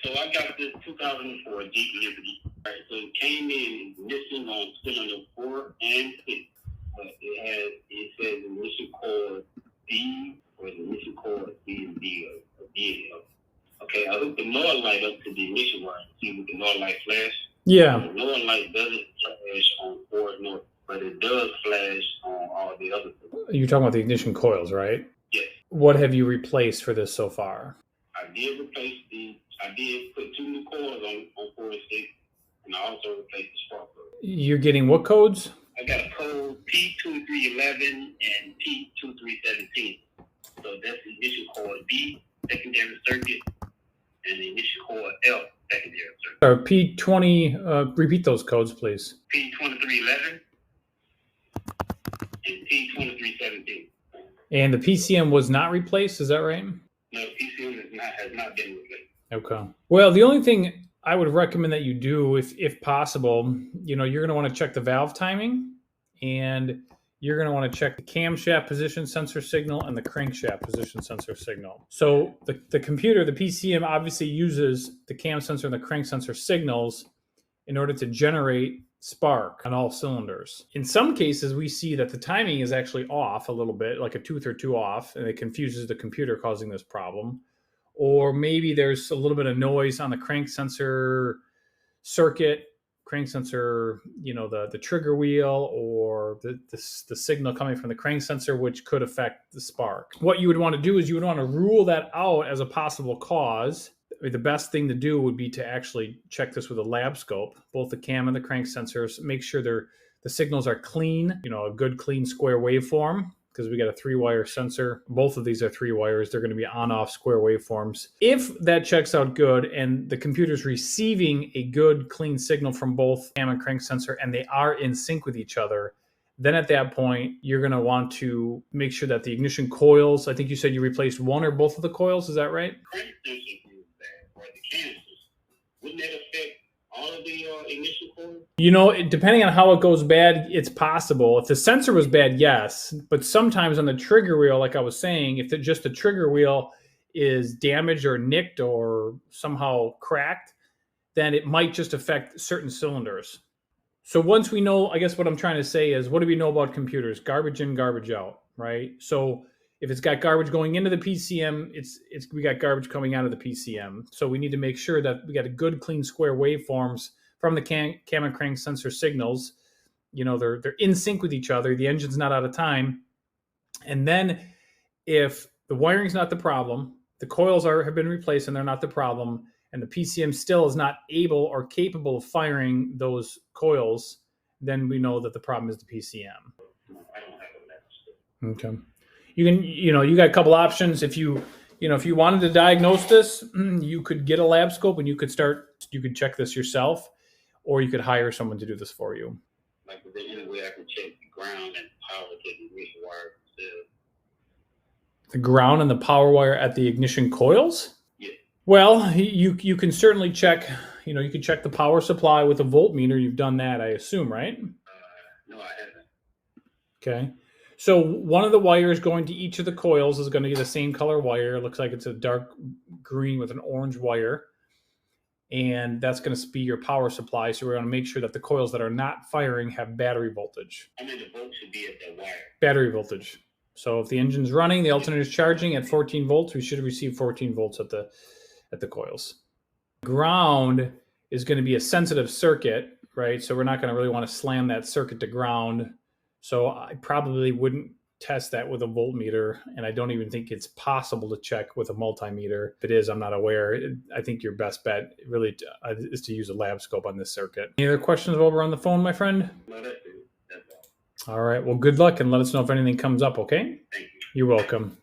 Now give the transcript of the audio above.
so I got this 2004 Jeep Liberty. Right, so it came in missing on cylinder 4 and 6. But it says ignition cord B or ignition cord C and D or D and L. Okay, I hooked the NOR light up to the ignition wire to see if the NOR light flash. Yeah. The NOR light doesn't flash on Ford North, but it does flash on all the other things. You're talking about the ignition coils, right? Yes. What have you replaced for this so far? I did put 2 new coils on 4 and 6, and I also replaced the spark plug. You're getting what codes? I got a code P2311 and P2317. So that's the ignition cord B, secondary circuit, and the ignition cord L, secondary circuit. P20, repeat those codes, please. P2311 and P2317. And the PCM was not replaced, is that right? No, PCM has not been replaced. Okay. Well, the only thing I would recommend that you do, if possible, you're going to want to check the valve timing, and you're going to want to check the camshaft position sensor signal and the crankshaft position sensor signal. So the computer, the PCM, obviously uses the cam sensor and the crank sensor signals in order to generate spark on all cylinders. In some cases, we see that the timing is actually off a little bit, like a tooth or two off, and it confuses the computer, causing this problem. Or maybe there's a little bit of noise on the crank sensor circuit, crank sensor, the trigger wheel, or the signal coming from the crank sensor, which could affect the spark. What you would want to do is you would want to rule that out as a possible cause. The best thing to do would be to actually check this with a lab scope, both the cam and the crank sensors, make sure the signals are clean, a good clean square waveform, because we got a 3-wire sensor. Both of these are 3 wires. They're going to be on-off square waveforms. If that checks out good and the computer's receiving a good clean signal from both cam and crank sensor and they are in sync with each other, then at that point, you're going to want to make sure that the ignition coils, I think you said you replaced one or both of the coils, is that right? Wouldn't that affect all of the ignition coils? Depending on how it goes bad, it's possible. If the sensor was bad, yes. But sometimes on the trigger wheel, like I was saying, if just the trigger wheel is damaged or nicked or somehow cracked, then it might just affect certain cylinders. So once we know, I guess what I'm trying to say is, what do we know about computers? Garbage in, garbage out, right? So if it's got garbage going into the PCM, we got garbage coming out of the PCM. So we need to make sure that we got a good, clean, square waveforms from the cam and crank sensor signals. They're in sync with each other. The engine's not out of time. And then if the wiring's not the problem, the coils have been replaced and they're not the problem, and the PCM still is not able or capable of firing those coils, then we know that the problem is the PCM. Okay. You got a couple options. If you wanted to diagnose this, you could get a lab scope and you could check this yourself, or you could hire someone to do this for you. Like, is there any way I can check the ground and power to the ignition wire itself? The ground and the power wire at the ignition coils? Yeah. Well, you can certainly check, you can check the power supply with a voltmeter. You've done that, I assume, right? No, I haven't. Okay. So one of the wires going to each of the coils is going to be the same color wire. It looks like it's a dark green with an orange wire. And that's going to be your power supply. So we're going to make sure that the coils that are not firing have battery voltage. I mean, the volt should be at that wire. Battery voltage. So if the engine's running, the alternator's charging at 14 volts, we should receive 14 volts at the coils. Ground is going to be a sensitive circuit, right? So we're not going to really want to slam that circuit to ground. So I probably wouldn't test that with a voltmeter, and I don't even think it's possible to check with a multimeter. If it is, I'm not aware. I think your best bet really is to use a lab scope on this circuit. Any other questions while we're on the phone, my friend? No, that's it. That's all. All right. Well, good luck, and let us know if anything comes up, okay? Thank you. You're welcome.